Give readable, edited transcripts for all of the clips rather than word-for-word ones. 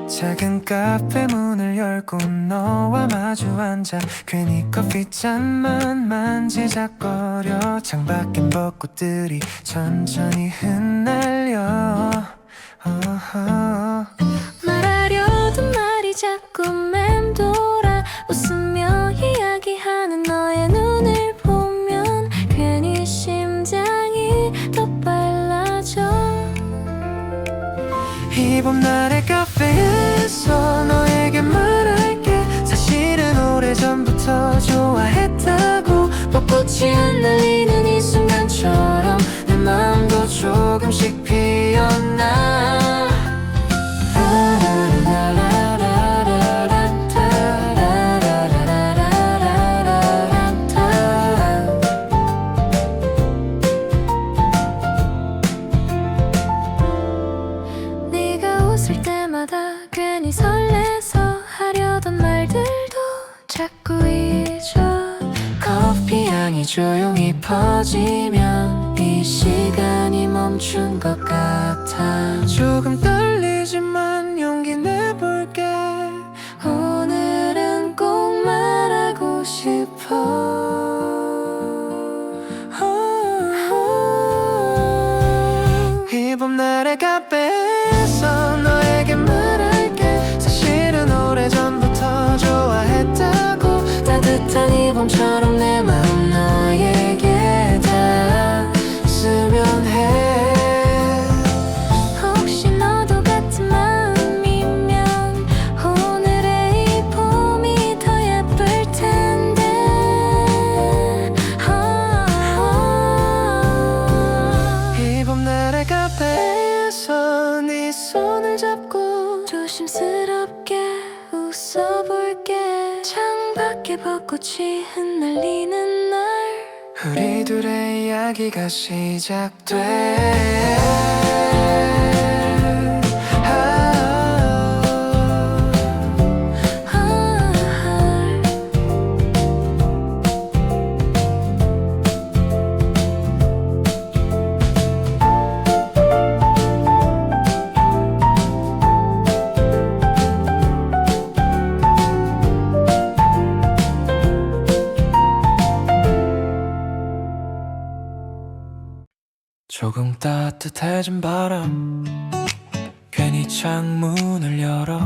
작은 카페 문을 열고 너와 마주 앉아 괜히 커피잔만 만지작거려. 창밖엔 벚꽃들이 천천히 흩날려. 말하려던 말이 자꾸 맴돌아. 웃으며 이야기하는 너의 눈을 보면 괜히 심장이 더 빨라져. 이 봄날의 카페에서 너에게 말할게. 사실은 오래전부터 좋아했다고. 벚꽃이 흩날리는 이 순간처럼 내 마음도 조금씩 피어나. 네가 웃을 때마다 괜히 설레서 하려던 말들도 자꾸 잊어. 커피 향이 조용히 퍼지면 이 시간이 멈춘 것 같아. 조금 떨리지만 용기 내볼게. 오늘은 꼭 말하고 싶어. 이 봄날의 카페에서 너에게 말할게. 사실은 오래전부터 좋아했다고. 따뜻한 이 봄처럼 내 마음 너에게 닿았으면 해. 혹시 너도 같은 마음이면 오늘의 이 봄이 더 예쁠 텐데. 이 봄날의 카페에서 네 손을 잡고 조심스럽게 웃어볼게. 창밖에 벚꽃이 흩날리는 날 우리 둘의 이야기가 시작돼. 조금 따뜻해진 바람 괜히 창문을 열어.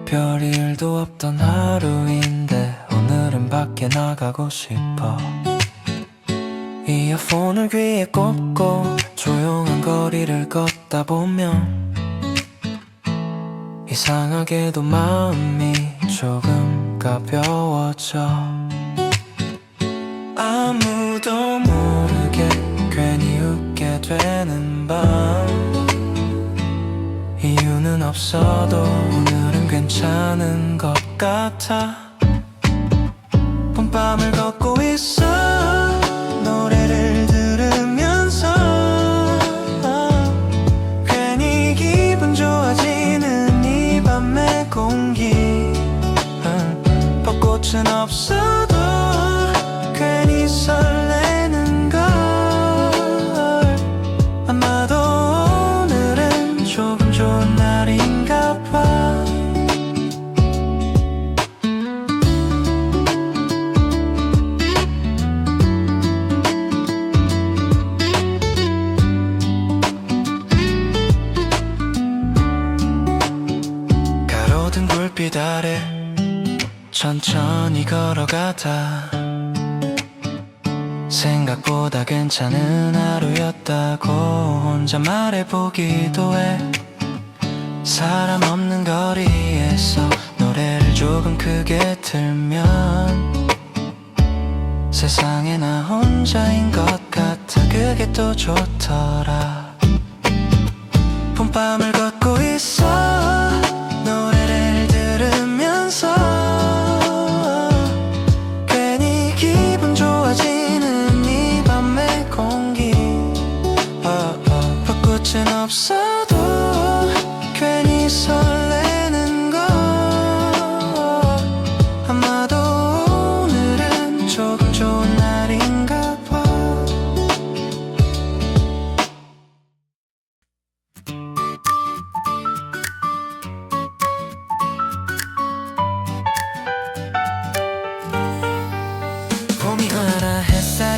별일도 없던 하루인데 오늘은 밖에 나가고 싶어. 이어폰을 귀에 꽂고 조용한 거리를 걷다 보면 이상하게도 마음이 조금 가벼워져. 아무도 모르게 괜히 웃게 되는 밤. 이유는 없어도 오늘은 괜찮은 것 같아. 봄밤을 걷고 있어. 노래를 들으면서 괜히 기분 좋아지는 이 밤의 공기. 벚꽃은 없어도 괜히 설레는 걸. 아마도 오늘은 조금 좋은 날인가 봐. 가로등 불빛 아래 천천히 걸어가다 생각보다 괜찮은 하루였다고 혼자 말해보기도 해. 사람 없는 거리에서 노래를 조금 크게 틀면 세상에 나 혼자인 것 같아. 그게 또 좋더라. 봄밤을 걷고 있어. 노래를 들으면서 괜히 기분 좋아지는 이 밤의 공기. 벚꽃은 없어도 괜히 설레는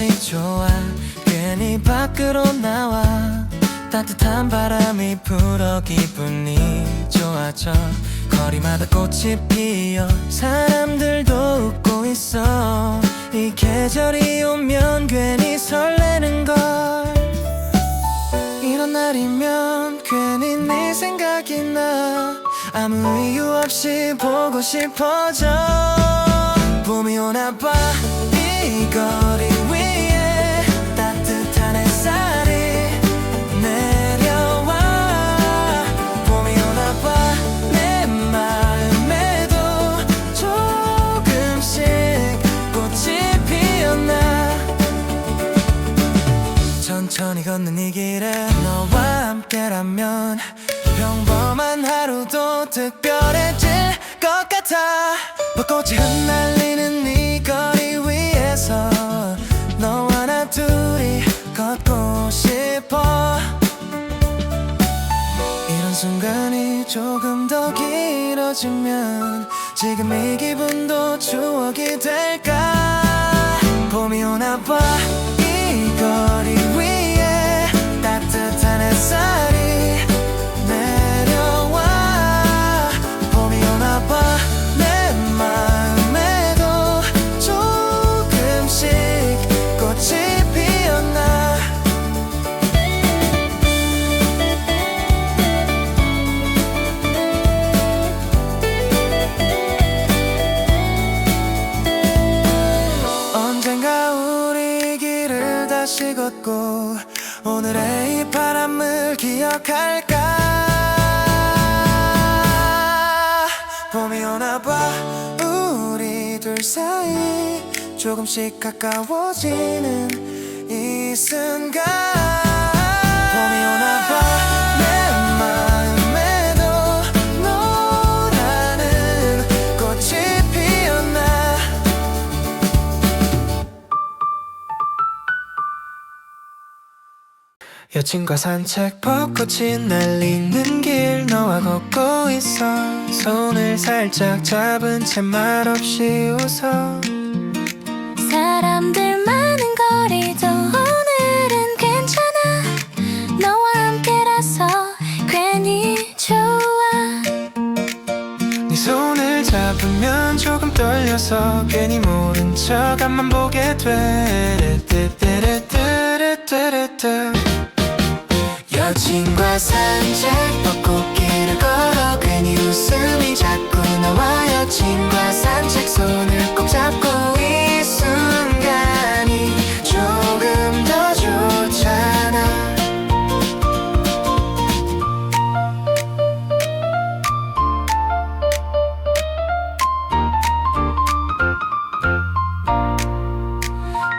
날이 좋아 괜히 밖으로 나와 따뜻한 바람이 불어 기분이 좋아져 거리마다 꽃이 피어 사람들도 웃고 있어 이 계절이 오면 괜히 설레는걸 이런 날이면 괜히 네 생각이 나 아무 이유 없이 보고 싶어져 봄이 오나봐 이 거리 위에 따뜻한 햇살이 내려와 봄이 오나봐 내 마음에도 조금씩 꽃이 피었나 천천히 걷는 이 길에 너와 함께라면 평범한 하루도 특별해질 것 같아 벚꽃이 흩날리는 이 거리 위에서 너와 나 둘이 걷고 싶어 이런 순간이 조금 더 길어지면 지금 이 기분도 추억이 될까 봄이 오나봐 이 거리 위에 따뜻한 햇살이 내려와 봄이 오나봐 내 마음에도 조금씩 꽃이 피었나 언젠가 우리 길을 다시 걷고 오늘의 이 바람을 기억할까 봄이 오나봐 우리 둘 사이 조금씩 가까워지는 이 순간 봄이 오나봐 내 마음에도 너라는 꽃이 피었나 여친과 산책 벚꽃이 날리는 길 너와 걷고 있어 손을 살짝 잡은 채 말없이 웃어 사람들 많은 거리도 오늘은 괜찮아 너와 함께라서 괜히 좋아 네 손을 잡으면 조금 떨려서 괜히 모른 척 앞만 보게 돼 여친과 산책 벚꽃길을 걸어 괜히 웃음이 자꾸 나와 여친과 산책 손을 꼭 잡고 이 순간이 조금 더 좋잖아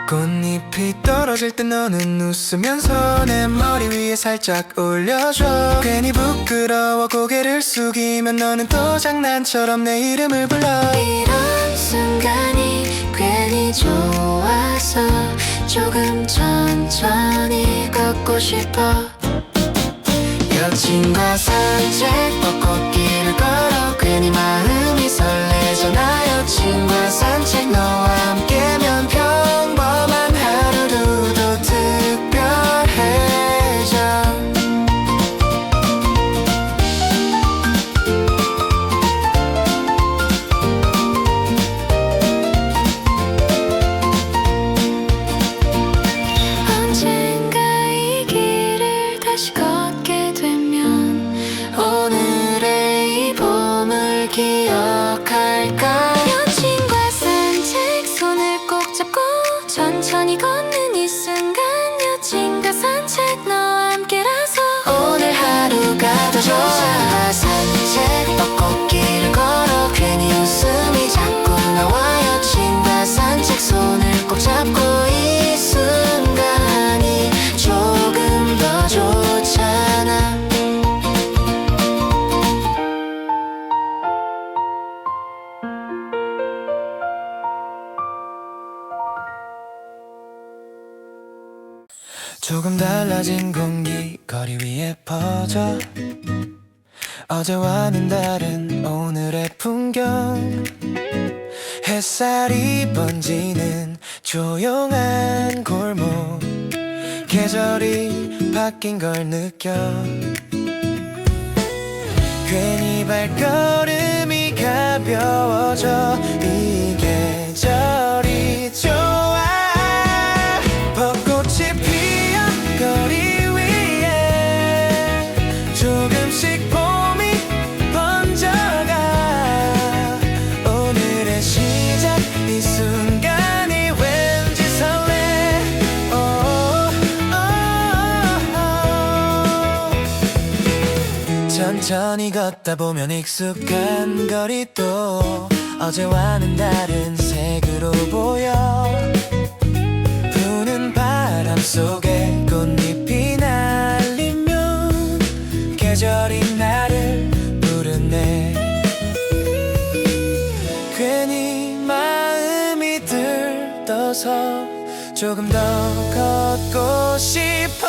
꽃잎이 떨어질 때 너는 웃으면서 내 머리 위에 살짝 올려줘 괜히 부끄러워 고개를 숙이면 너는 또 장난처럼 내 이름을 불러 이런 순간이 괜히 좋아서 조금 천천히 걷고 싶어 여친과 산책 벚꽃길을 걸어 괜히 마음이 설레잖아 여친과 산책 너와 함께면 평범한 하루도 더 특별해져 언젠가 이 길을 다시 걷게 되면 오늘의 이 봄을 기억할까 여친과 산책 손을 꼭 잡고 천천히 걷는 이 순간 여친과 산책 너와 함께라서 오늘 하루가 더 좋아 산책 벚꽃길을 걸어 괜히 웃음이 자꾸 나와 여친과 산책 손을 꼭 잡고 이 순간이 조금 더 좋잖아 조금 달라진 공기 거리 위에 퍼져 어제와는 다른 오늘의 풍경 햇살이 번지는 조용한 골목 계절이 바뀐 걸 느껴 괜히 발걸음이 가벼워져 이 계절이 좋아 벚꽃이 피어 거리 위에 조금씩 봄이 번져가 오늘의 시작 이 순간이 왠지 설레 천천히 걷다 보면 익숙한 거리도 어제와는 다른 색으로 보여 부는 바람 속에 꽃잎이 날리면 계절이 나를 부르네 괜히 마음이 들떠서 조금 더 걷고 싶어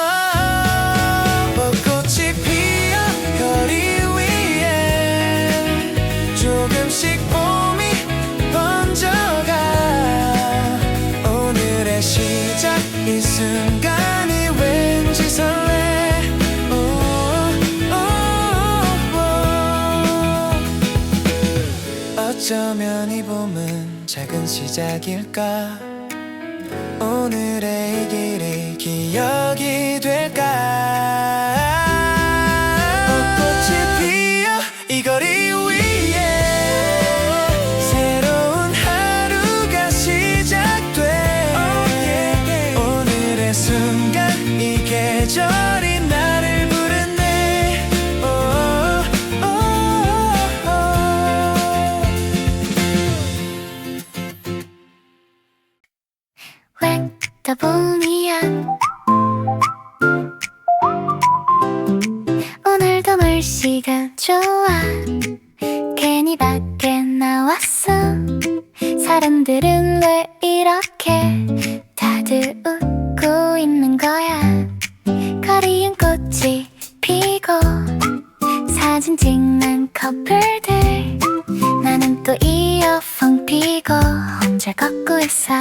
벚꽃이 피어 거리 위에 조금씩 봄이 번져가 오늘의 시작 이 순간이 왠지 설레 어쩌면 이 봄은 작은 시작일까 오늘의 이 길이 기억이 될까 벚꽃이 피어 이 거리 위에 새로운 하루가 시작돼 오늘의 순간 이 계절이 나를 부르네 왜 봄이야 오늘도 날씨가 좋아 괜히 밖에 나왔어 사람들은 왜 이렇게 다들 웃고 있는 거야 거리엔 꽃이 피고 사진 찍는 커플들 나는 또 이어폰 끼고 혼자 걷고 있어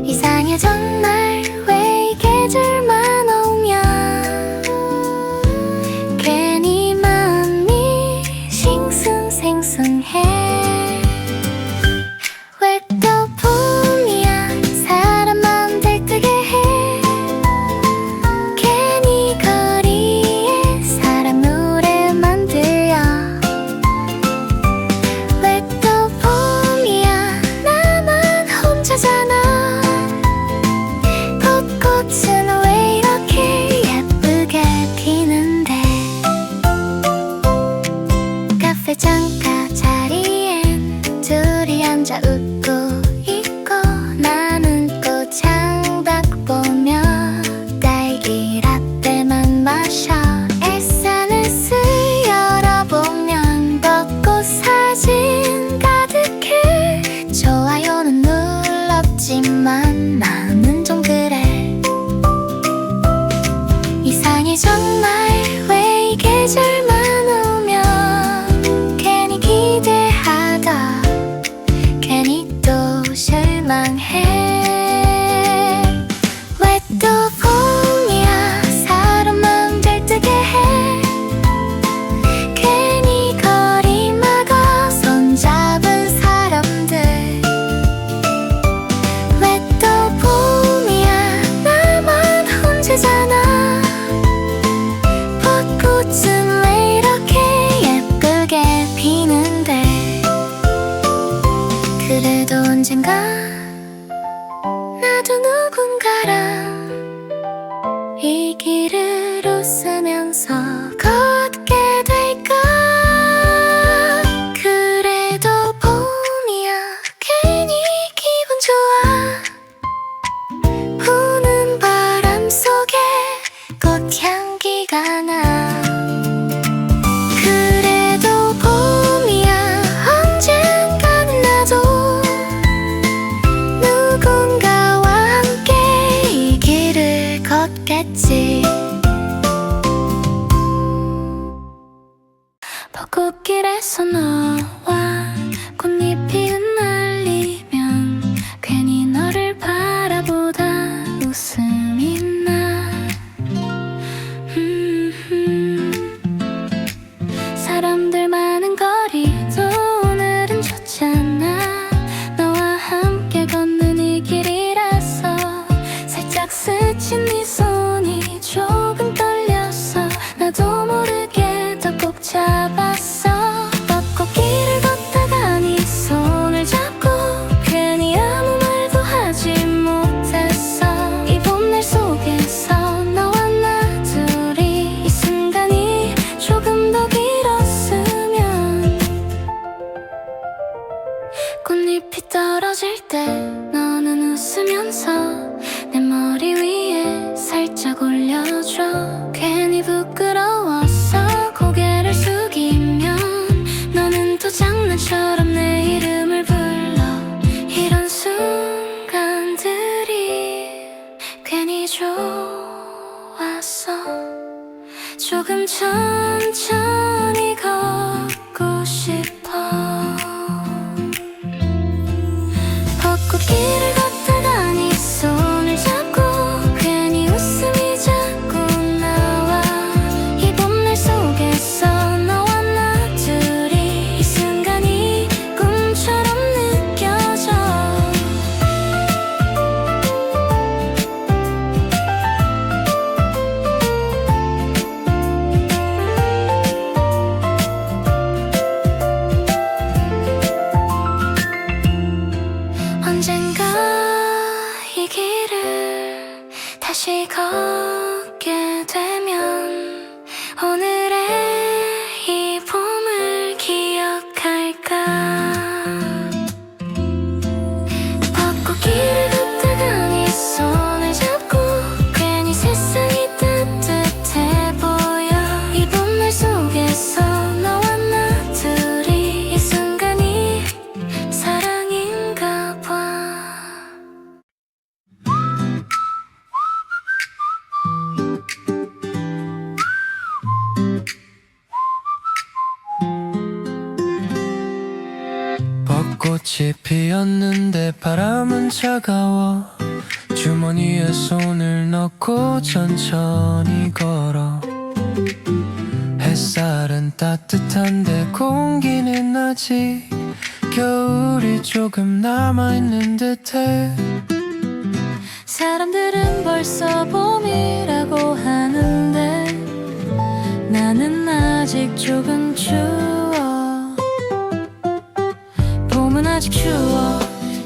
이상해 정말 왜 이 계절만 오면 괜히 마음이 싱숭생숭해 왜 또 봄이야 사람 마음 들뜨게 해 괜히 거리에 사람 노래만 들려 왜 또 봄이야 나만 혼자잖아 꽃은 왜 이렇게 예쁘게 피는데 카페장가 자리엔 둘이 앉아 웃고 있고 나는 꽃창밖 보며 딸기 라떼만 마셔 SNS 열어보면 벚꽃 사진 가득해 좋아요는 눌렀지만 나는 좀 그래 이상해 정말 왜 이 계절만 오면 괜히 기대하다 괜히 또 실망해 왜 또 봄이야 사람 마음 들뜨게 해 괜히 거리마다 손잡은 사람들 왜 또 봄이야 나만 혼자잖아 꽃은 왜 이렇게 예쁘게 피는데 그래도 언젠가 나도 누군가랑 이 길을 웃으면서 걷게 될까 그래도 봄이야 괜히 기분 좋아 부는 바람 속에 꽃향기가 나 그래도 봄이야 언젠가는 나도 누군가와 함께 이 길을 걷겠지 벚꽃길에서 너와 꽃잎이 흩날리면 잡았어. 벚꽃길을 걷다가 네 손을 잡고 괜히 아무 말도 하지 못했어. 이 봄날 속에서 너와 나 둘이 이 순간이 조금 더 길었으면. 꽃잎이 떨어질 때 너는 웃으면서 내 머리 위에 살짝 올려줘. 괜히 부끄러웠어. 고개를 숙이면 너는 또 장난처럼 내 이름을 불러. 이런 순간들이 괜히 좋았어. 조금 천천히 걷고 싶어. 벚꽃길을 걷다가 네 손을 잡고 괜히 웃음이 자꾸 나와. 이 봄날 속에서 너와 나 둘이 이 순간이 꿈처럼 느껴져. 언젠가 이 길을 다시 걷게 되면 오늘의 이 봄을 기억할까. 벚꽃길을 걷다가 네 손을 잡고 괜히 세상이 따뜻해 보여. 이 봄날 속에서 너와 나 둘이 이 순간이 사랑인가 봐. 벚꽃이 피었는데 바람은 차가워. 주머니에 손을 넣고 천천히 걸어. 햇살은 따뜻한데 공기는 아직 겨울이 조금 남아있는 듯해. 사람들은 벌써 봄이라고 하는데 나는 아직 조금 추워. 봄은 아직 추워.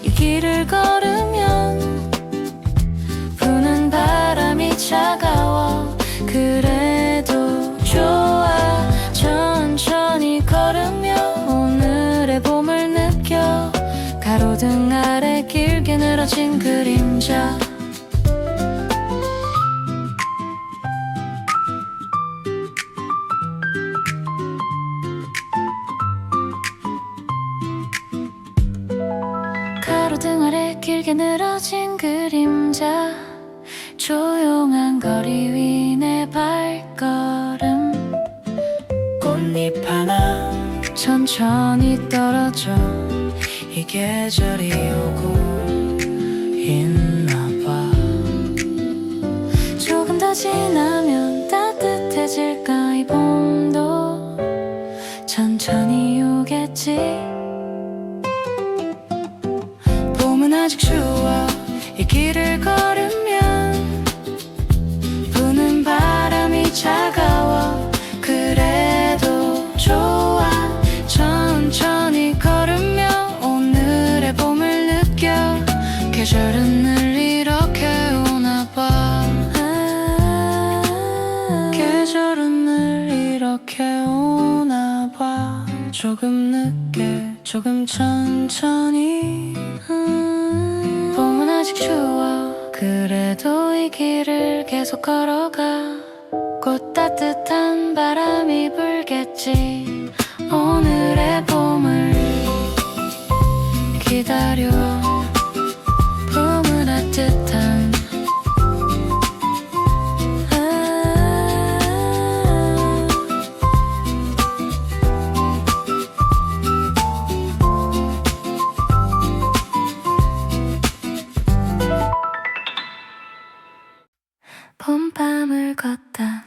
이 길을 걸으면 부는 바람이 차가워. 그래도 좋아. 천천히 걸으며 오늘의 봄을 느껴. 가로등 아래 길게 늘어진 그림자. 가로등 아래 길게 늘어진 그림자. 조용한 거리 위 내 발걸음. 꽃잎 하나 천천히 떨어져. 이 계절이 오고 있나 봐. 조금 더 지나면 따뜻해질까. 이 봄도 천천히 오겠지. 봄은 아직 추워. 이 길을 걸으면 부는 바람이 차가워. 그래도 좋아. 천천히 걸으며 오늘의 봄을 느껴. 계절은 늘 이렇게 오나 봐. 계절은 늘 이렇게 오나 봐. 조금 늦게 조금 천천히. 봄은 아직 추워. 그래도 이 길을 계속 걸어가. 곧 따뜻한 바람이 불겠지. 오늘의 봄을 기다려. 봄은 따뜻한 봄밤을 걷다.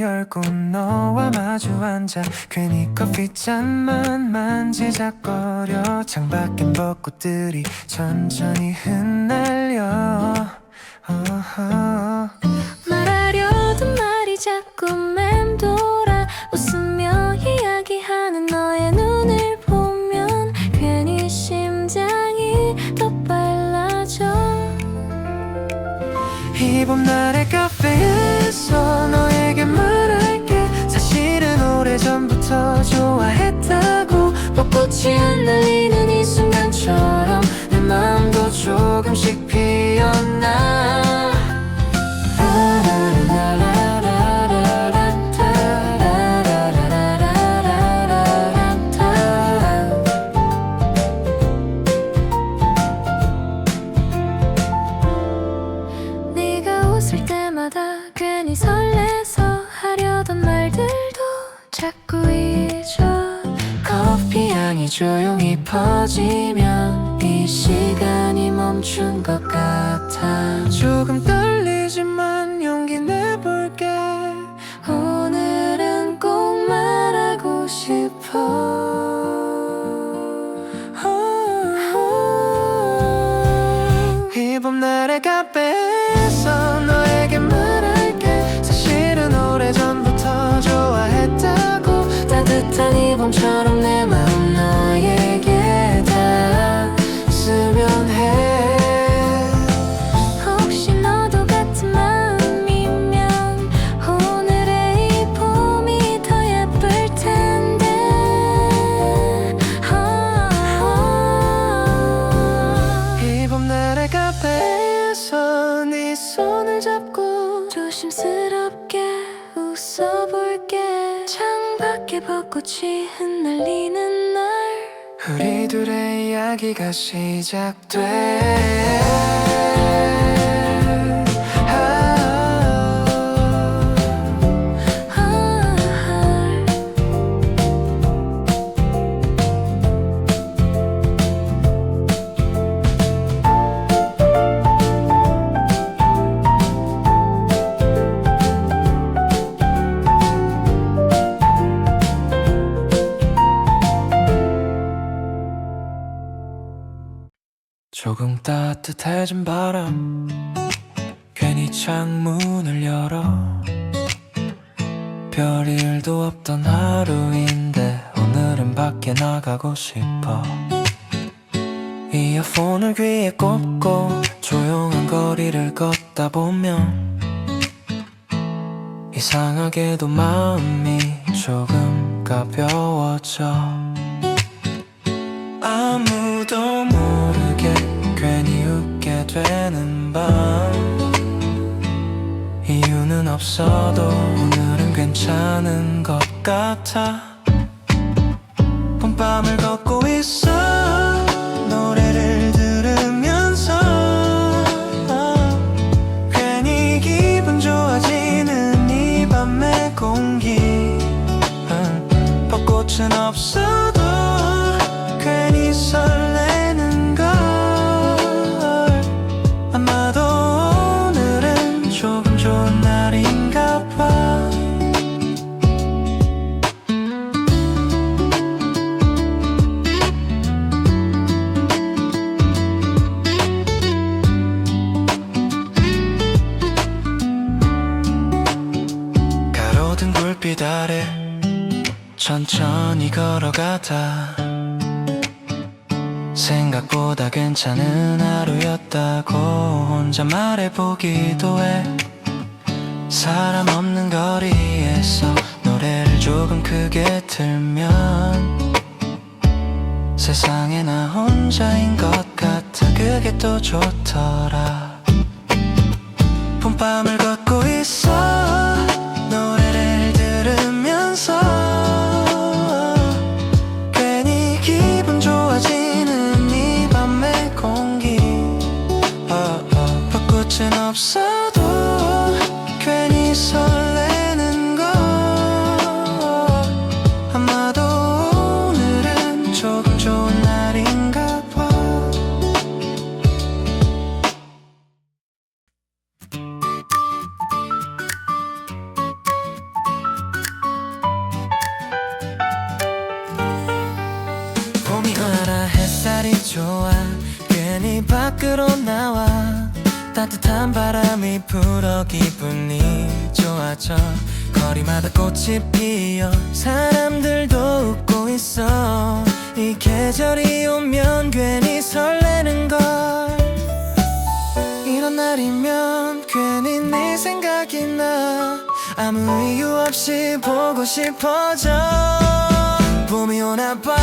문을 열고 너와 마주 앉아 괜히 커피잔만 만지작거려 창밖엔 벚꽃들이 천천히 흩날려 말하려던 말이 자꾸 맴돌아 웃으며 이야기하는 너의 눈을 보면 괜히 심장이 더 빨라져. 이 봄날의 카페에서 너에게 말할게 사실은 오래전부터 좋아했다고 벚꽃이 흩날리는 이 순간처럼 내 마음도 조금씩 피어나 네가 웃을 때마다 괜히 설레서 하려던 말들도 자꾸 잊어. 커피 향이 조용히 퍼지면 이 시간이 멈춘 것 같아 조금 떨리지만 용기 내볼게 오늘은 꼭 말하고 싶어. 이 봄날의 카페에서 너에게 말할게 사실은 오래전부터 좋아했다고 따뜻한 이 봄처럼 내 마음 너에게 닿았으면 해. 혹시 너도 같은 마음이면 오늘의 이 봄이 더 예쁠 텐데. 이 봄날의 카페에서 네 손을 잡고 조심스럽게 웃어볼게. 창밖에 벚꽃이 흩날리는 날 우리 둘의 이야기가 시작돼 조금 따뜻해진 바람 괜히 창문을 열어 별일도 없던 하루인데 오늘은 밖에 나가고 싶어 이어폰을 귀에 꽂고 조용한 거리를 걷다 보면 이상하게도 마음이 조금 가벼워져 아무도 모르게 괜히 웃게 되는 밤 이유는 없어도 오늘은 괜찮은 것 같아 봄밤을 걷고 있어 노래를 들으면서 괜히 기분 좋아지는 이 밤의 공기 벚꽃은 없어도 괜히 설레는 걸 아마도 오늘은 조금 좋은 날인가 봐 가로등 불빛 아래 천천히 걸어가다 생각보다 괜찮은 하루였다고 혼자 말해보기도 해 사람 없는 거리에서 노래를 조금 크게 틀면 세상에 나 혼자인 것 같아 그게 또 좋더라 봄밤을 걷고 있어 노래를 들으면서 괜히 기분 좋아지는 이 밤의 공기 벚꽃은 없어도 괜히 설레는 걸 아마도 오늘은 조금 좋은 날인가 봐 순간이 좋아. 괜히 밖으로 나와 따뜻한 바람이 불어 기분이 좋아져. 거리마다 꽃이 피어 사람들도 웃고 있어. 이 계절이 오면 괜히 설레는걸. 이런 날이면 괜히 네 생각이 나. 아무 이유 없이 보고 싶어져. 봄이 오나봐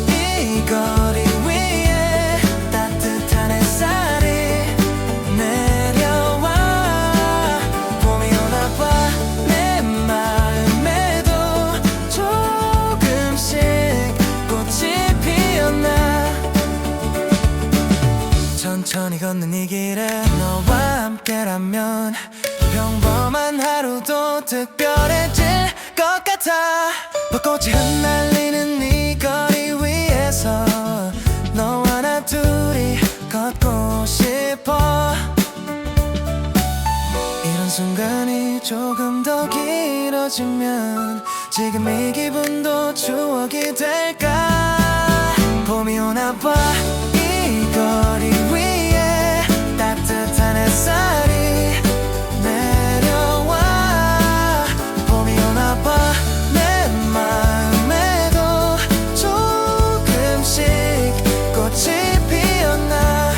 이 거리 위에 따뜻한 햇살이 내려와. 봄이 오나봐 내 마음에도 조금씩 꽃이 피었나. 천천히 걷는 이 길에 너와 함께라면 평범한 하루도 특별해질 것 같아. 벚꽃이 흩날리는 이 거리 위에서 너와 나 둘이 걷고 싶어. 이런 순간이 조금 더 길어지면 지금 이 기분도 추억이 될까. 봄이 오나봐 이 거리 위에 따뜻한 햇살이 내려와. 봄이 오나봐 내 마음에도 조금씩 꽃이 피었나.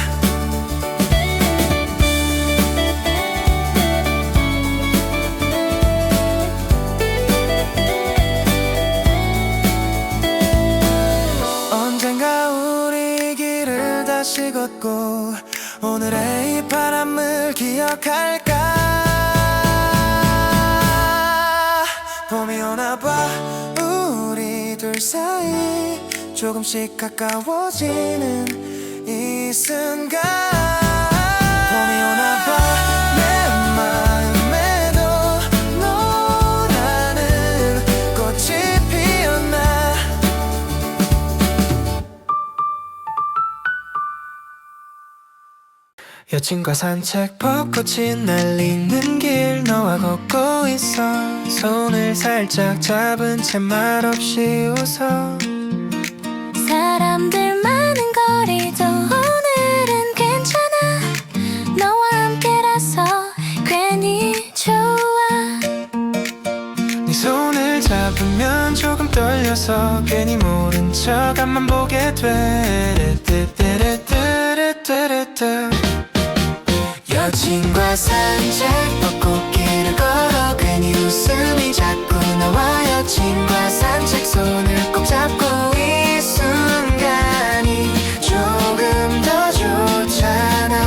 언젠가 우리 길을 다시 걷고 오늘의 이 바람을 기억할까. 봄이 오나봐 우리 둘 사이 조금씩 가까워지는 이 순간. 봄이 오나봐 내 마음에도 너라는 꽃이 피었나. 여친과 산책 벚꽃이 날리는 길 너와 걷고 있어. 손을 살짝 잡은 채 말없이 웃어. 사람들 많은 거리도 오늘은 괜찮아. 너와 함께라서 괜히 좋아. 네 손을 잡으면 조금 떨려서 괜히 모른 척 앞만 보게 돼. 여친과 산책 벚꽃길을 걸어 괜히 웃음이 자꾸 나와. 여친과 산책 손을 꼭 잡고 이 순간이 조금 더 좋잖아.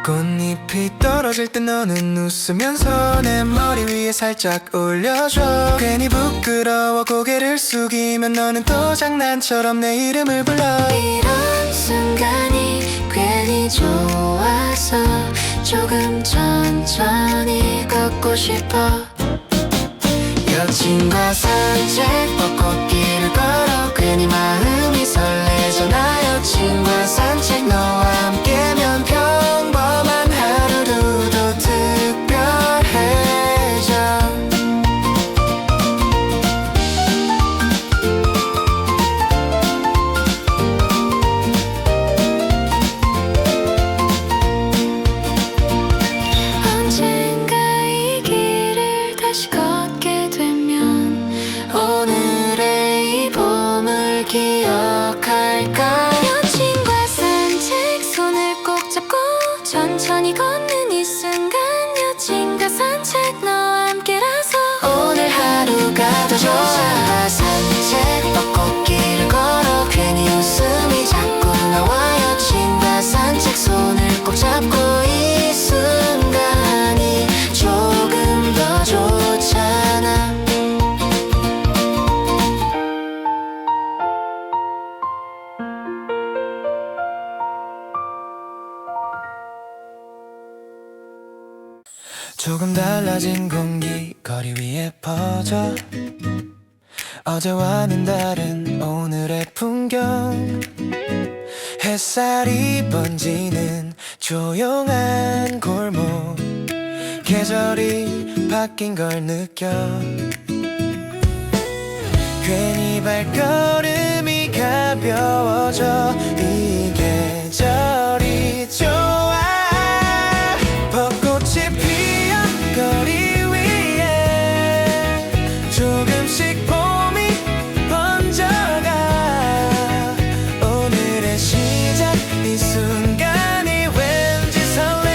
꽃잎이 떨어질 때 너는 웃으면서 내 머리 위에 살짝 올려줘. 괜히 부끄러워 고개를 숙이면 너는 또 장난처럼 내 이름을 불러. 이런 순간이 괜히 좋아서 조금 천천히 걷고 싶어. 여친과 산책 벚꽃길을 걸어 괜히 마음이 설레잖아. 여친과 산책 너와 함께면 평범한 하루도 더 특별해져. 언젠가 이 길을 다시 걷게 되면 오늘의 이 봄을 기억할까. 여친과 산책 손을 꼭 잡고 천천히 걷는 이 순간. 여친과 산책 너와 함께라서 오늘 하루가 더 좋아. 산책 벚꽃길을 걸어 괜히 웃음이 자꾸 나와. 여친과 산책 손을 꼭 잡고 이 순간이 조금 더 좋잖아. 조금 달라진 공기 거리 위에 퍼져. 어제와는 다른 오늘의 풍경. 햇살이 번지는 조용한 골목 계절이 바뀐 걸 느껴 괜히 발걸음이 가벼워져 이 계절이 좋아 벚꽃이 피어 거리 위에 조금씩 봄이 번져가 오늘의 시작 이 순간이 왠지 설레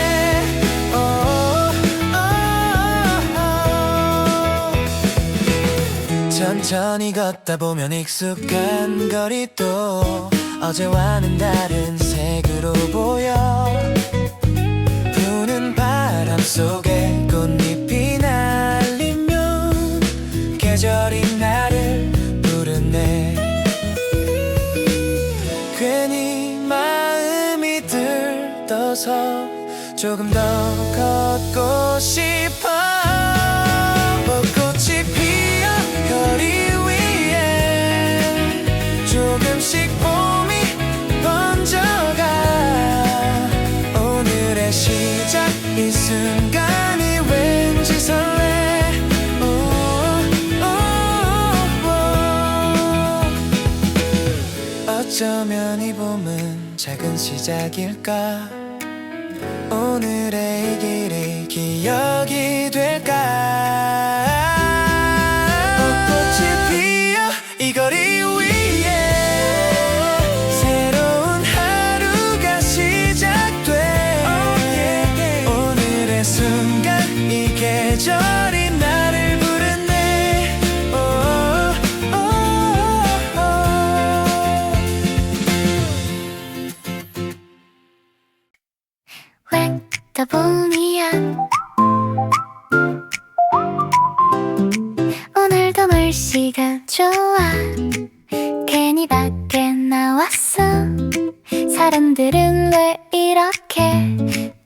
천천히 걷다 보면 익숙한 거리도 어제와는 다른 색으로 보여 부는 바람 속에 꽃잎이 날리면 계절이 나를 부르네 괜히 마음이 들떠서 조금 더 걷고 싶어 벚꽃이 피어 거리 위에 조금씩 봄이 번져가 오늘의 시작 이 순간이 왠지 설레 어쩌면 이 봄은 작은 시작일까 오늘의 이 길이 기억이 될까 벚꽃이 피어 이 거리 위에 새로운 하루가 시작돼 오늘의 순간 이 계절이 나를 부르네 왜 또 봄이야 오늘도 날씨가 좋아 괜히 밖에 나왔어 사람들은 왜 이렇게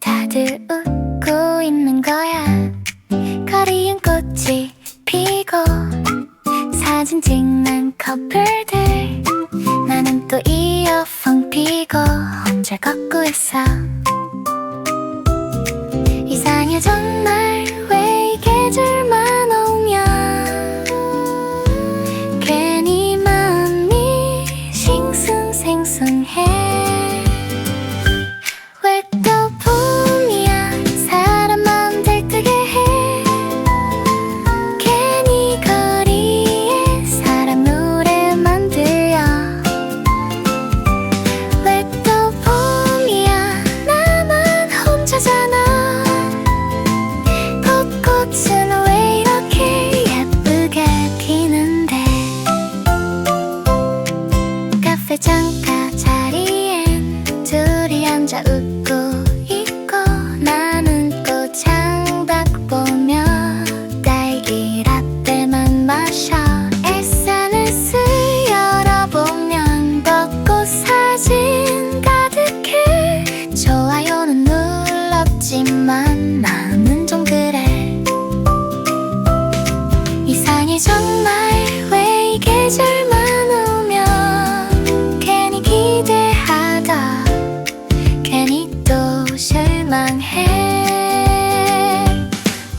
다들 웃고 있는 거야 거리엔 꽃이 피고 사진 찍는 커플들 나는 또 이어폰 끼고 혼자 걷고 있어 이상해 정말 왜 이 계절만 오면 괜히 마음이 싱숭생숭해 왜 또 봄이야 사람 마음 들뜨게 해 괜히 거리에 사람 노래만 들려 왜 또 봄이야 나만 혼자잖아 벚꽃은 왜 이렇게 예쁘게 피는데 카페 창가 자리엔 둘이 앉아 웃고 있고 나는 꽃창밖 보며 딸기 라떼만 마셔 SNS 열어보면 벚꽃 사진 가득해 좋아요는 눌렀지만 나는 좀 그래 이상해 정말 왜 이 계절만 오면 괜히 기대하다 괜히 또 실망해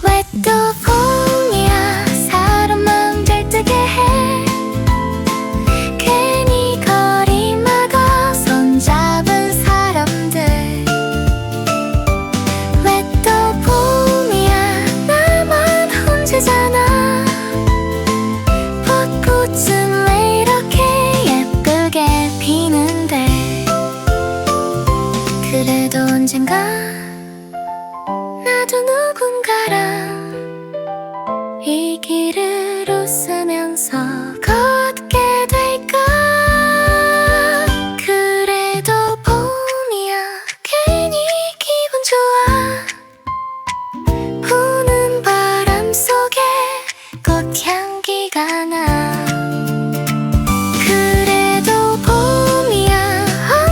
왜 또 봄이야 사람 마음 들뜨게 해 괜히 거리마다 손잡은 사람들 왜 또 봄이야 나만 혼자잖아 벚꽃은 왜 이렇게 예쁘게 피는데 그래도 언젠가 나도 누군가랑 이 길을 웃으면서 걷게 될까 그래도 봄이야 괜히 기분 좋아 부는 바람 속에 꽃향기가 나 그래도 봄이야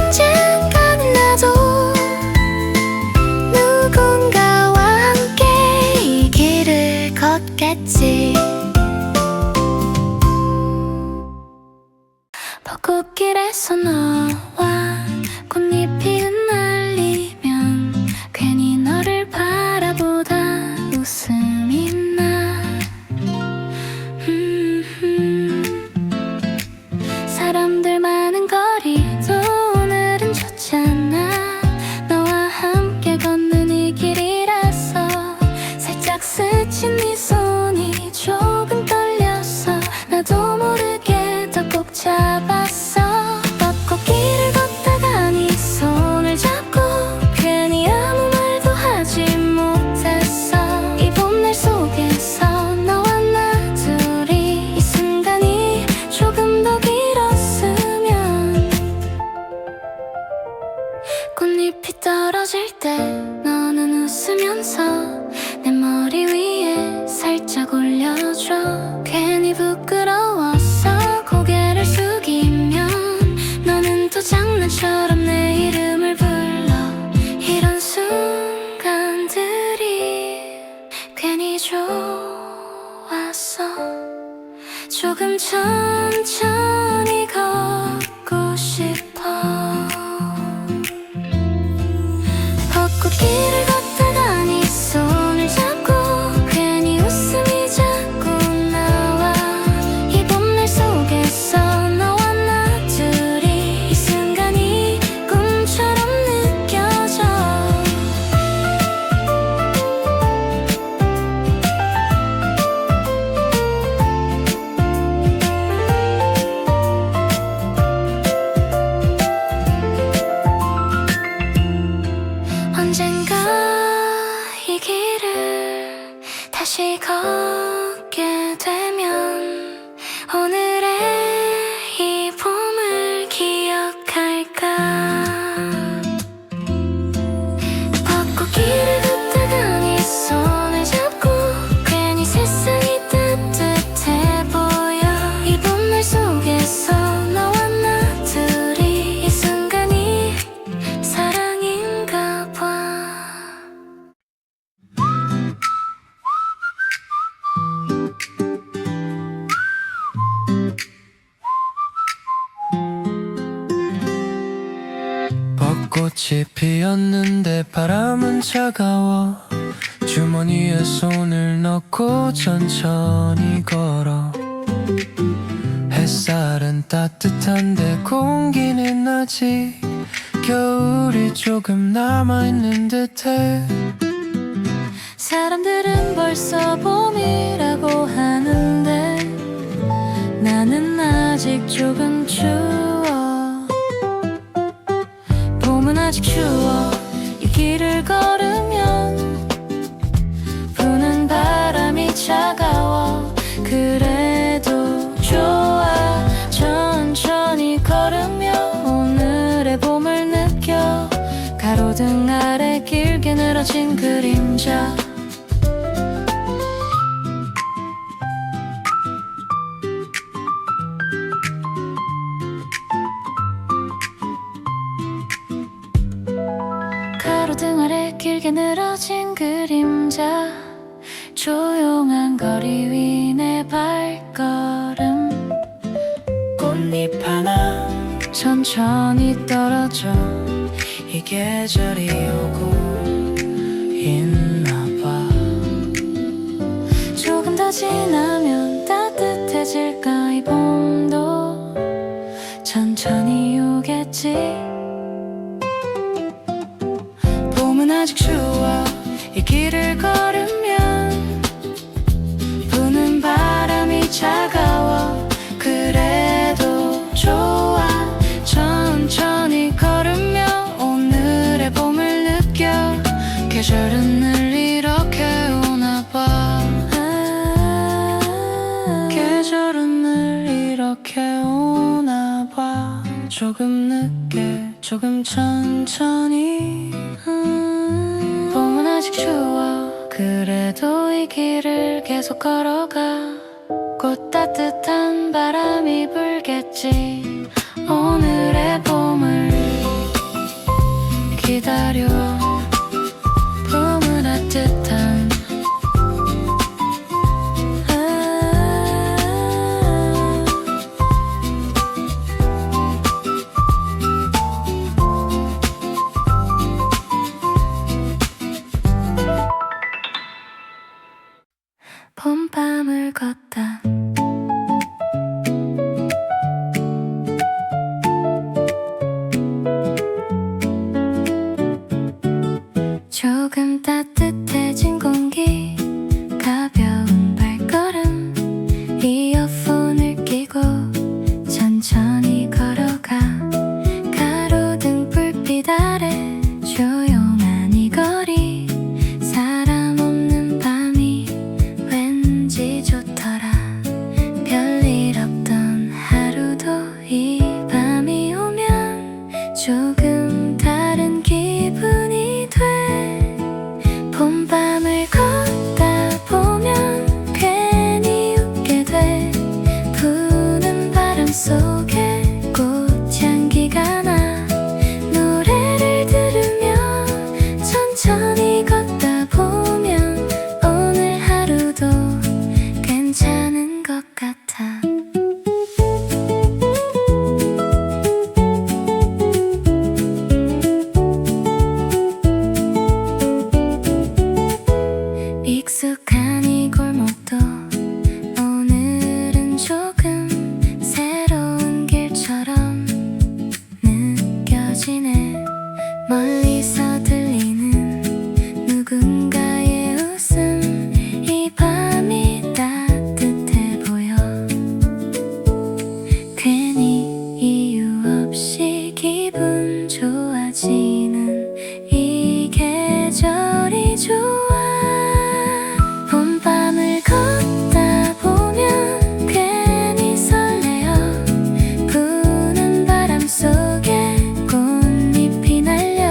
언젠가는 나도 누군가와 함께 이 길을 걷겠지 벚꽃길에서 너와 꽃잎이 흩날리면 장난처럼 내 이름을 불러. 이런 순간들이 괜히 좋았어. 조금 천천히 걷고 싶어. 벚꽃길을 걷다가 네 손을 잡고 괜히 웃음이 자꾸 나와. 이 봄날 속에서 너와 나 둘이 이 순간이 꿈처럼 느껴져. 언젠가 이 길을 다시 걷게 되면 오늘의 이 봄을 기억할까. 벚꽃길을 걷다가 네 손을 잡고 괜히 세상이 따뜻해 보여. 이 봄날 속에서 너와 나 둘이 이 순간이 사랑인가 봐. 벚꽃이 피었는데 바람은 차가워. 주머니에 손을 넣고 천천히 걸어. 햇살은 따뜻한데 공기는 아직 겨울이 조금 남아있는 듯해. 사람들은 벌써 봄이라고 하는데 나는 아직 조금 추워. 봄은 아직 추워. 이 길을 걸으면 부는 바람이 차가워. 그래도 좋아. 천천히 걸으며 오늘의 봄을 느껴. 가로등 아래 길게 늘어진 그림자. 가로등 아래 길게 늘어진 그림자. 조용한 거리 위 내 발걸음. 꽃잎 하나 천천히 떨어져. 이 계절이 오고 있나봐. 조금 더 지나면 따뜻해질까. 이 봄도 천천히 오겠지. 봄은 아직 추워. 이 길을 걸으면 부는 바람이 차가워. 그래도 좋아. 천천히 걸으며 오늘의 봄을 느껴. 계절은 늘 이렇게 오나봐. 계절은 늘 이렇게 오나봐. 조금 늦게 조금 천천히. 봄은 아직 추워. 그래도 이 길을 계속 걸어가. 곧 따뜻한 바람이 불겠지. 오늘의 봄을 기다려. 봄은 따뜻한 봄밤을 걷다. 조금 따뜻해진 공기. 가벼운 발걸음. 이어폰을 끼고 천천히 걸어가. 가로등 불빛 아래 조용한 이 거리. 사람 없는 밤이 왠지 좋더라. 별일 없던 하루도 이 밤이 오면 조금 다른 기분이 돼. 봄밤을 걷다 보면 괜히 웃게 돼. 부는 바람 속에 꽃향기가 나. 없이 기분 좋아지는 이 계절이 좋아. 봄밤을 걷다 보면 괜히 설레어. 부는 바람 속에 꽃잎이 날려.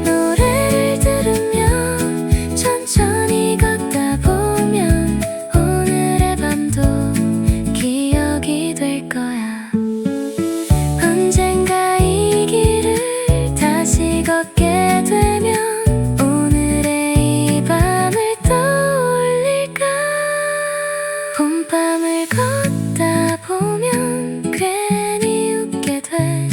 노래를 들으며 천천히 걷다 보면 오늘의 밤도 기억이 될 거야. 언젠가 이 길을 다시 걷게 되면 오늘의 이 밤을 떠올릴까. 봄밤을 걷다 보면 괜히 웃게 돼.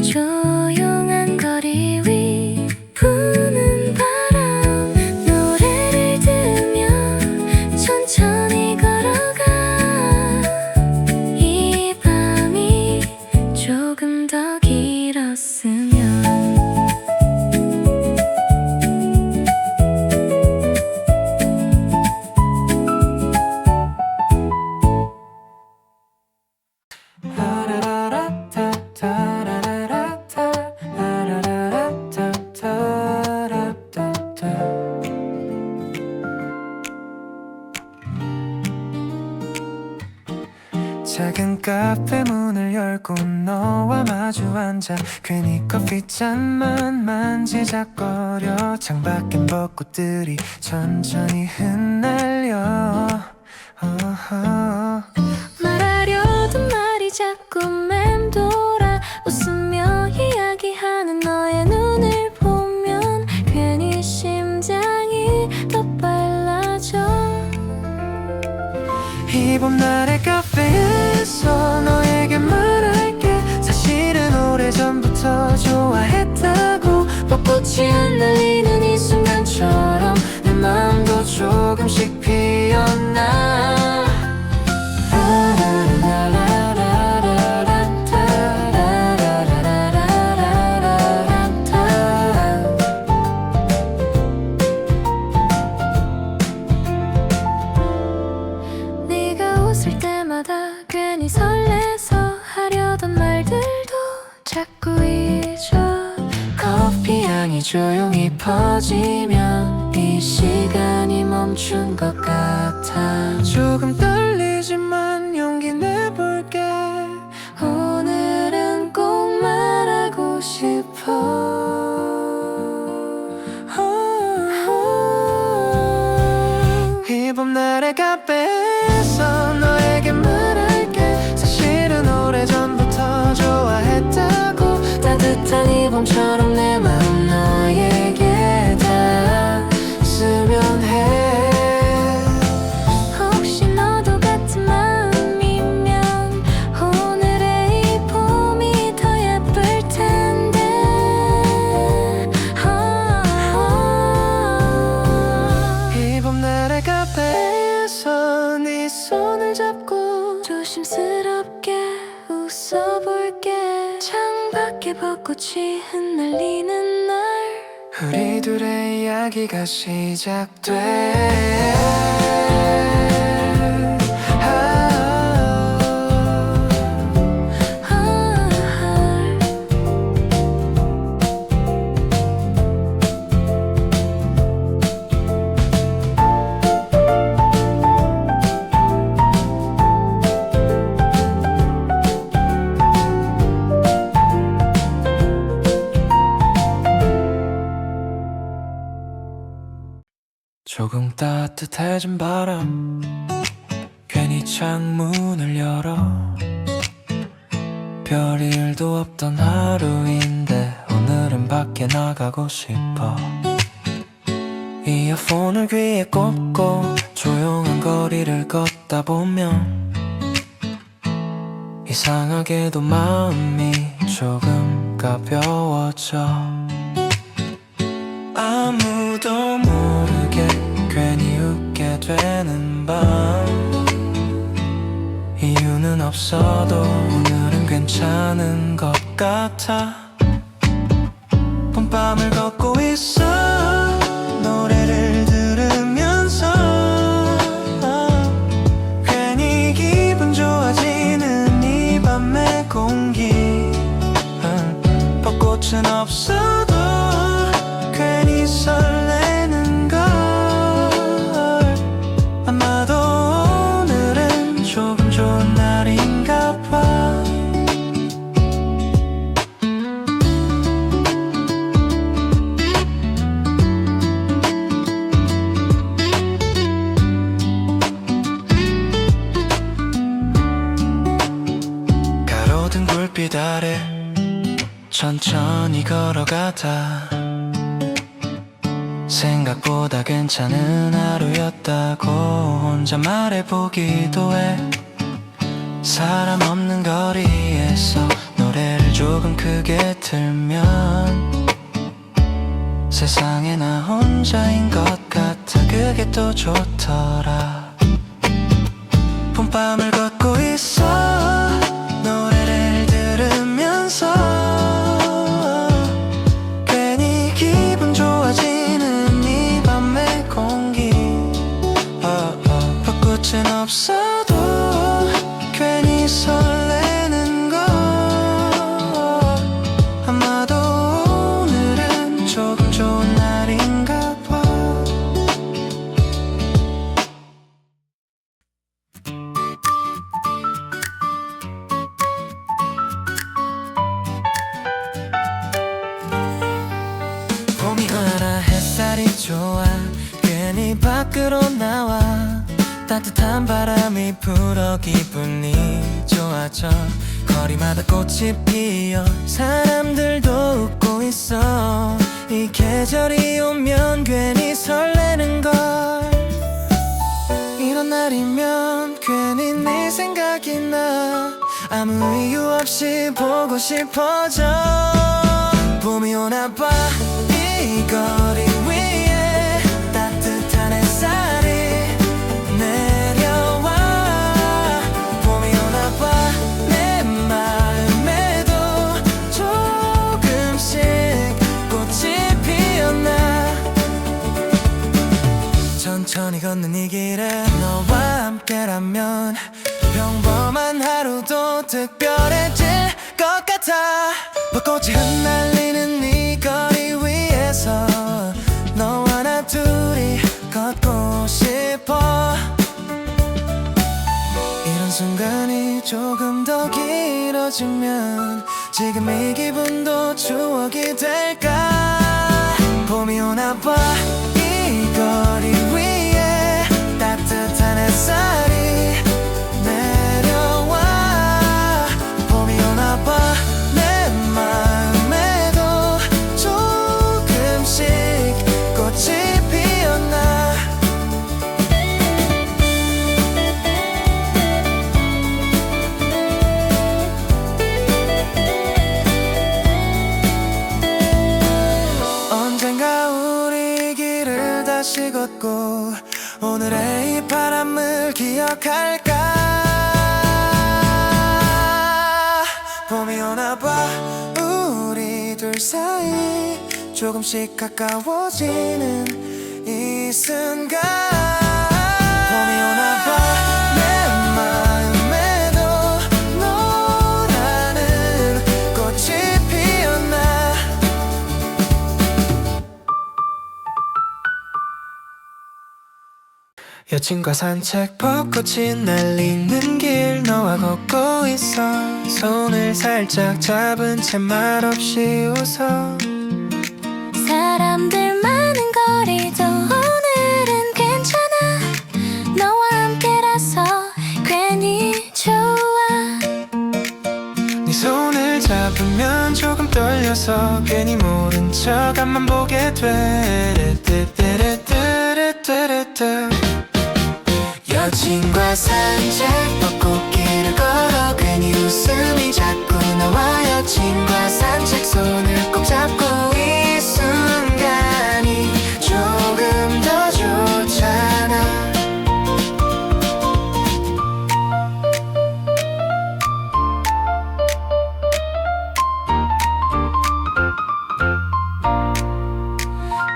조용한 거리 위 부는 바람. 노래를 들으며 천천히 걸어가. 이 밤이 조금 더 길었으면. 작은 카페 문을 열고 너와 마주 앉아 괜히 커피잔만 만지작거려. 창밖엔 벚꽃들이 천천히 흩날려. 말하려던 말이 자꾸 맴돌아. 웃으며 이야기하는 너의 눈을 보면 괜히 심장이 더 빨라져. 이 봄날의 카페에서 너에게 말할게. 사실은 오래전부터 좋아했다고. 벚꽃이 흩날리는 이 순간처럼 내 마음도 조금씩 피어나. 네가 웃을 때마다 괜히 설레서 하려던 말들도 자꾸 잊어. 커피 향이 조용히 퍼지면 이 시간이 멈춘 것 같아. 조금 떨리지만 용기 내볼게. 오늘은 꼭 말하고 싶어. 이 봄날의 카페에서 너에게 말할게. 사실은 오래전부터 좋아했다고. 따뜻한 이 봄처럼 내 마음 너에게 닿았으면 해. 혹시 너도 같은 마음이면 오늘의 이 봄이 더 예쁠 텐데. 이 봄날의 카페에서 네 손을 잡고 조심스럽게 웃어볼게. 창밖에 벚꽃이 흩날리는 날. 우리 둘의 이야기가 시작돼. 조금 따뜻해진 바람 괜히 창문을 열어. 별일도 없던 하루인데 오늘은 밖에 나가고 싶어. 이어폰을 귀에 꽂고 조용한 거리를 걷다 보면 이상하게도 마음이 조금 가벼워져. 아무도 모르게 괜히 웃게 되는 밤. 이유는 없어도 오늘은 괜찮은 것 같아. 봄밤을 걷고 있어. 노래를 들으면서 괜히 기분 좋아지는 이 밤의 공기. 벚꽃은 없어도 괜히 설레는 걸. 아마도 오늘은 조금 좋은 날인가 봐. 가로등 불빛 아래 천천히 걸어가다 생각보다 괜찮은 하루였다고 혼자 말해보기도 해. 사람 없는 거리에서 노래를 조금 크게 틀면 세상에 나 혼자인 것 같아. 그게 또 좋더라. 봄밤을 걷고 있어 노래를 들으면서. 괜히 기분 좋아지는 이 밤의 공기. 벚꽃은 없어도 괜히 설레는 걸. 아마도 오늘은 조금 좋은 날인가 봐. 봄이 와라 햇살이 좋아. 괜히 밖으로 나와 따뜻한 바람이 불어 기분이 좋아져. 거리마다 꽃이 피어 사람들도 웃고 있어. 이 계절이 오면 괜히 설레는걸. 이런 날이면 괜히 네 생각이 나. 아무 이유 없이 보고 싶어져. 봄이 오나봐 이 거리 위에 따뜻한 햇살이 내려와. 봄이 오나봐 내 마음에도 조금씩 꽃이 피었나. 천천히 걷는 이 길에 너와 함께라면 평범한 하루도 특별해질 것 같아. 벚꽃이 흩날리는 이 거리 위에서 너와 나 둘이 걷고 싶어. 이런 순간이 조금 더 길어지면 지금 이 기분도 추억이 될까. 봄이 오나봐 이 거리 위에 따뜻한 햇살이 내려와. 봄이 오나봐 내 마음에도 조금씩 꽃이 피었나. 언젠가 우리 길을 다시 걷고 오늘의 이 바람을 기억할까. 봄이 오나봐 우리 둘 사이 조금씩 가까워지는 이 순간. 봄이 오나봐 내 마음에도 너라는 꽃이 피었나. 여친과 산책 벚꽃이 날리는 길 너와 걷고 있어. 손을 살짝 잡은 채 말없이 웃어. 사람들 많은 거리도 오늘은 괜찮아. 너와 함께라서 괜히 좋아. 네 손을 잡으면 조금 떨려서 괜히 모른 척 앞만 보게 돼. 여친과 산책 벚꽃길을 걸어 괜히 웃음이 자꾸 나와. 여친과 산책 손을 꼭 잡고 이 순간이 조금 더 좋잖아.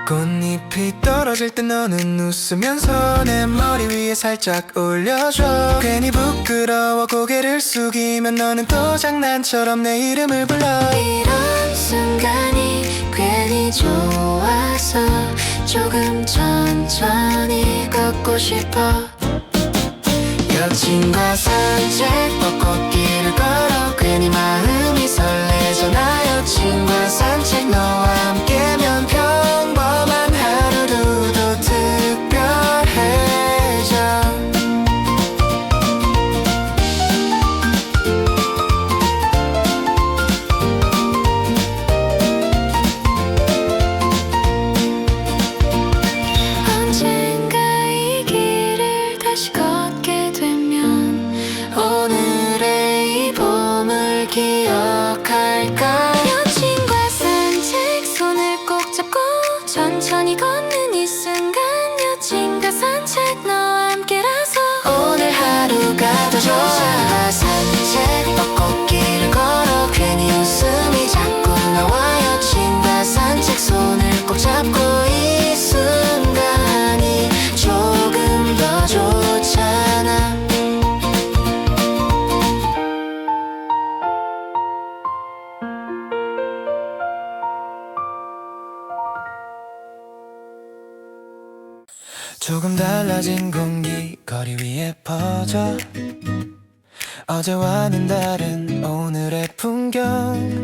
꽃잎이 떨어질 때 너는 웃으면서 내 머리 위에 살짝 올려줘. 괜히 부끄러워 고개를 숙이면 너는 또 장난처럼 내 이름을 불러. 이런 순간 좋아서 조금 천천히 걷고 싶어. 여친과 산책 벚꽃길을 걸어 괜히 마음이 설레잖아. 여친과 산책 너와 함께면 평범한 하루도 더 특별해져. 언젠가 이 길을 다시 걷게 되면 오늘의 이 봄을 기억할까. 여친과 산책 손을 꼭 잡고 천천히 걷는 이 순간 여친과 산책 너와 함께라서 오늘 하루가 더 좋아. 여친과 산책 벚꽃길을 걸어 괜히 웃음이 자꾸 나와. 여친과 산책 손을 꼭 잡고 이 순간이 조금 더 좋잖아. 조금 달라진 공기 거리 위에 퍼져. 어제와는 다른 오늘의 풍경.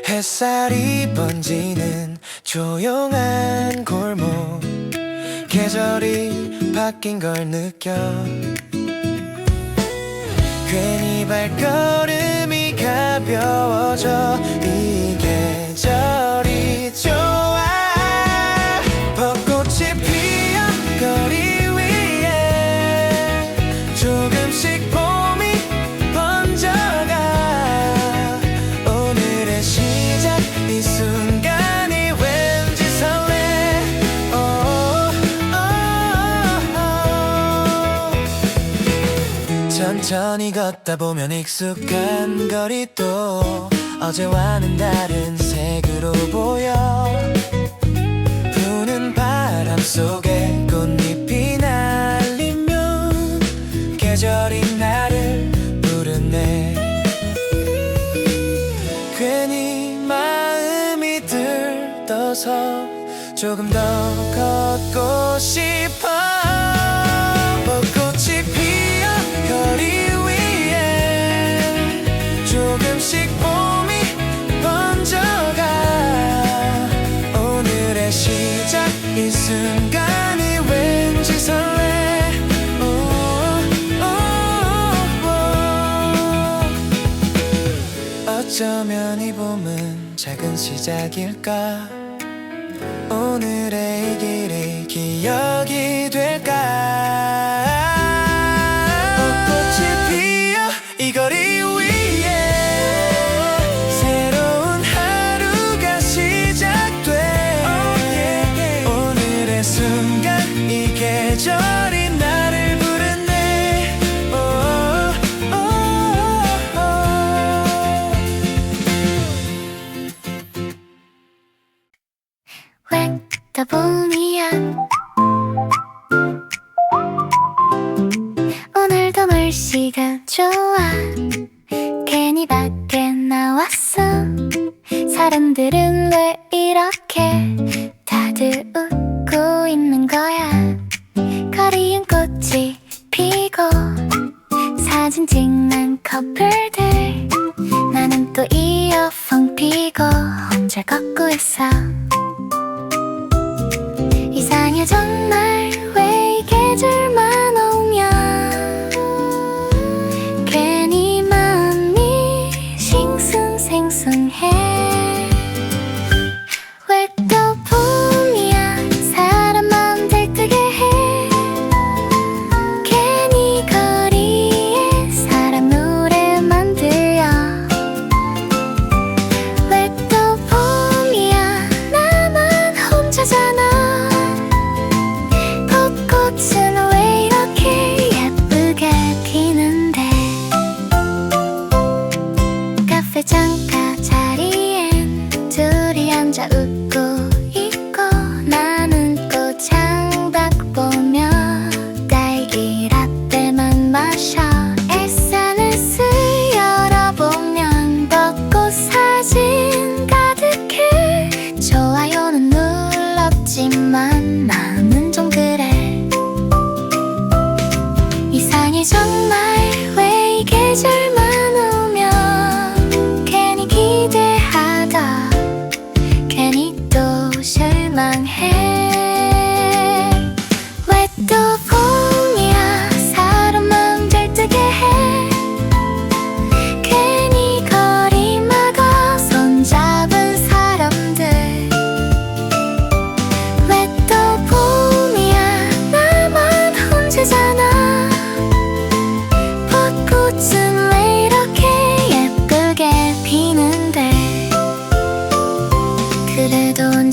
햇살이 번지는 조용한 골목. 계절이 바뀐 걸 느껴. 괜히 발걸음이 가벼워져. 이 계절이 좋아. 벚꽃이 피어 거리 위에 조금씩 봄이 번져가. 오늘의 시작 이 순간이 왠지 설레. 천천히 걷다 보면 익숙한 거리 또 어제와는 다른 색으로 보여. 부는 바람 속에 꽃잎이 날리면 계절이 나를 부르네. 괜히 마음이 들떠서 조금 더 걷고 싶어. 벚꽃이 피어 거리 위에 조금씩 봄이 번져가. 오늘의 시작 이 순간이 왠지 설레. 어쩌면 이 봄은 작은 시작일까. 오늘의 이 길이 기억이 될까. 벚꽃이 피어 이 거리 위에 새로운 하루가 시작돼. 오늘의 순간 이 계절이 나를 부르네. 왠다 봄이야. 오늘도 날씨가 좋아. 괜히 밖에 나왔어. 사람들은 왜 이렇게 다들 웃고 있는 거야. 거리엔 꽃이 피고 사진 찍는 커플들. 나는 또 이어폰 끼고 혼자 걷고 있어. 이상해 정말 왜 이 계절만 오면 괜히 마음이 싱숭생숭해. 왜 또 봄이야 사람 마음 들뜨게 해. 괜히 거리에 사람 노래만 들려. 왜 또 봄이야 나만 혼자잖아. 벚꽃은 왜 이렇게 예쁘게 피는데. 카페 창가 자리엔 둘이 앉아 웃고 있고. 나는 또 창밖 보며 딸기 라떼만 마셔. SNS 열어보면 벚꽃 사진 가득해.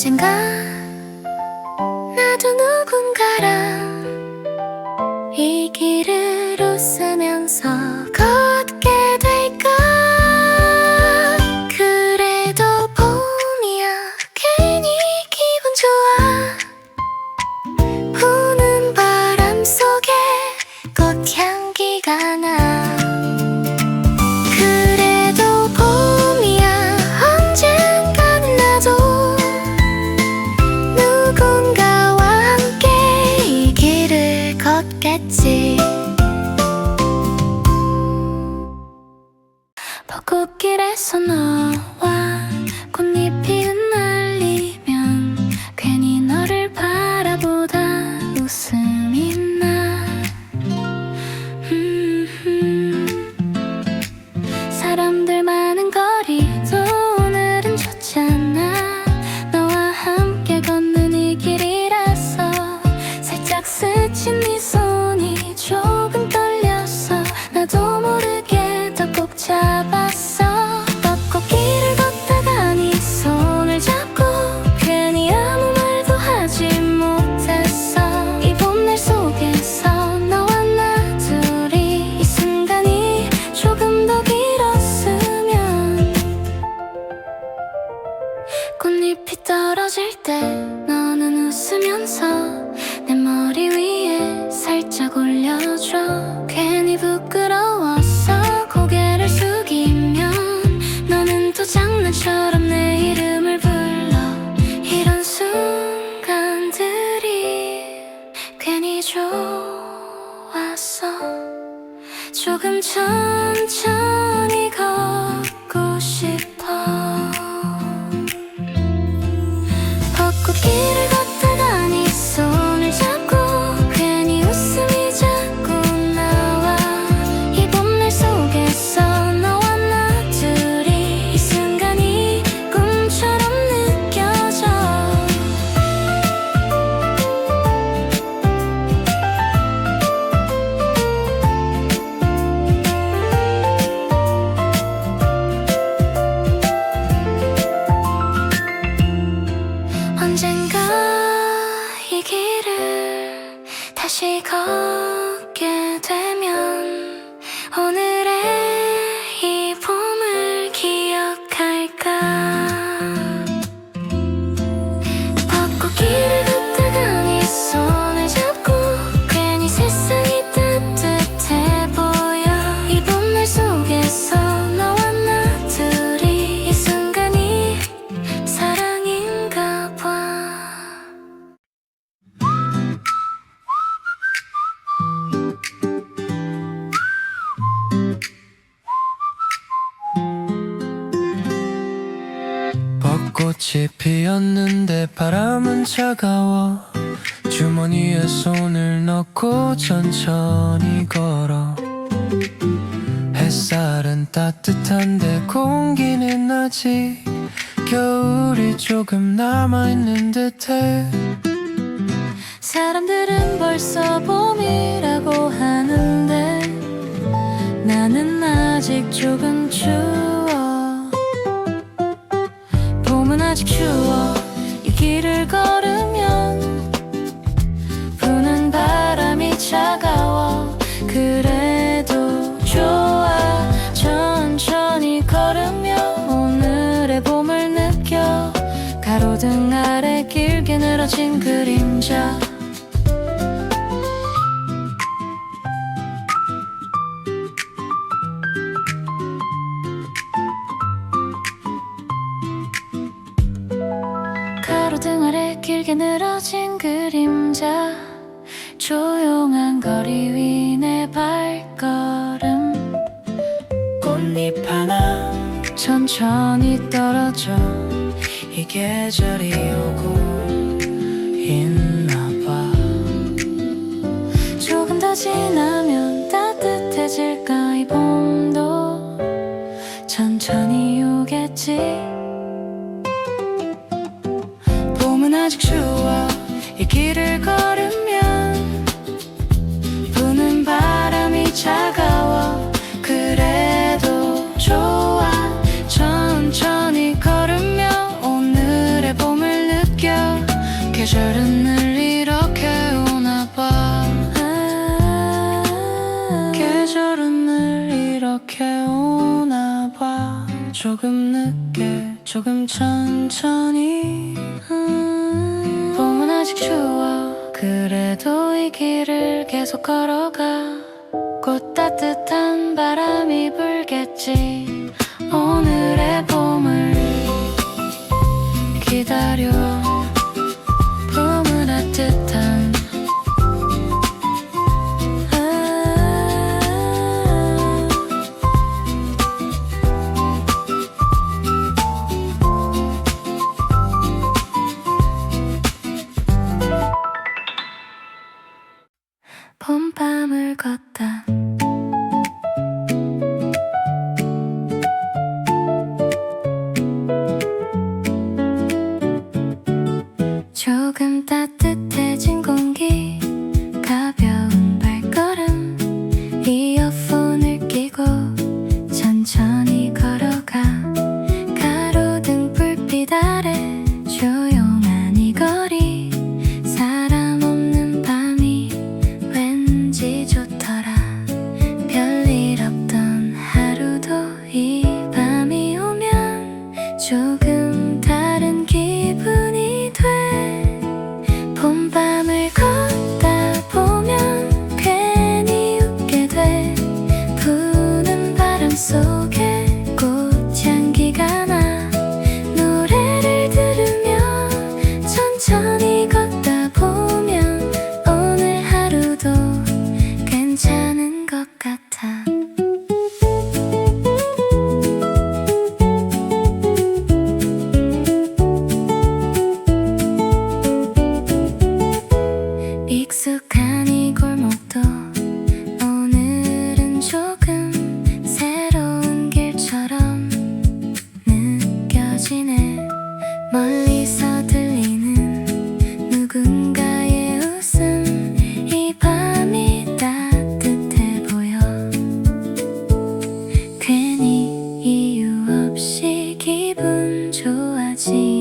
언젠가 나도 누군가랑 이 길을 웃으면서 걷게 될까. 그래도 봄이야 괜히 기분 좋아. 부는 바람 속에 꽃향기가 나. 그래도 봄이야 언젠가는 나도 누군가와 함께 이 길을 걷겠지. 벚꽃길에서 너와 꽃잎이 흩날리면 괜히 너를 바라보다 웃음이 나. 사람들 많은 거리도 오늘은 좋잖아. 너와 함께 걷는 이 길이라서 살짝 스친 네 손이 조금 떨렸어. 나도 모르게 더 꼭 잡았어. 벚꽃길을 걷다가 네 손을 잡고 괜히 아무 말도 하지 못했어. 이 봄날 속에서 너와 나 둘이 이 순간이 조금 더 길었으면. 꽃잎이 떨어질 때 너는 웃으면서 내 머리 위에 살짝 올려줘. 괜히 부끄러웠어 고개를 숙이면 너는 또 장난처럼 내 이름을 불러. 이런 순간들이 괜히 좋았어. 조금 천천히 걷고 싶어. 벚꽃길을 걷다가 네 손을 잡고 괜히 웃음이 자꾸 나와. 이 봄날 속에서 너와 나 둘이 이 순간이 꿈처럼 느껴져. 언젠가 이 길을 다시 걷게 되면 오늘의 이 봄을 기억할까. 벚꽃길을 걷다가 네 손을 잡고 괜히 세상이 따뜻해 보여. 이 봄날 속에서 너와 나 둘이 이 순간이 사랑인가 봐. 벚꽃이 피었는데 바람은 차가워. 주머니에 손을 넣고 천천히 걸어. 햇살은 따뜻한데 공기는 아직 겨울이 조금 남아있는 듯해. 사람들은 벌써 봄이라고 하는데 나는 아직 조금 추워. 봄은 아직 추워. 이 길을 걸으면 부는 바람이 차가워. 그래도 좋아. 천천히 걸으며 오늘의 봄을 느껴. 가로등 아래 길게 늘어진 그림자. 가로등 아래 길게 늘어진 그림자. 조용한 거리 위 내 발걸음. 꽃잎 하나 천천히 떨어져. 이 계절이 오고 있나 봐. 조금 더 지나면 따뜻해질까. 이 봄도 천천히 오겠지. 봄은 아직 추워. 이 길을 걸으면 부는 바람이 차가워. 그래도 좋아. 천천히 걸으며 오늘의 봄을 느껴. 함께 조금 천천히 봄은 아직 추워 그래도 이 길을 계속 걸어가 곧 따뜻한 바람이 불겠지 오늘의 봄을 기다려 봄은 따뜻한 봄밤을 걷다 조금 따뜻해진 공기 가벼운 발걸음 이어폰을 끼고 천천히 걸어가 가로등 불빛 아래 조용한 이 거리 사람 없는 밤이 왠지 좋더라 별일 없던 하루도 이 밤이 오면 조금 다른 기분이 돼 봄밤을 걷다 보면 괜히 웃게 돼 부는 바람 속에 꽃향기가 나 노래를 들으며 천천히 걷다 보면 오늘 하루도 괜찮은 것 같아 익숙한 이 골목도 오늘은 조금 새로운 길처럼 느껴지네 멀리서 들리는 누군가의 웃음 이 밤이 따뜻해 보여 괜히 이유 없이 기분 좋아지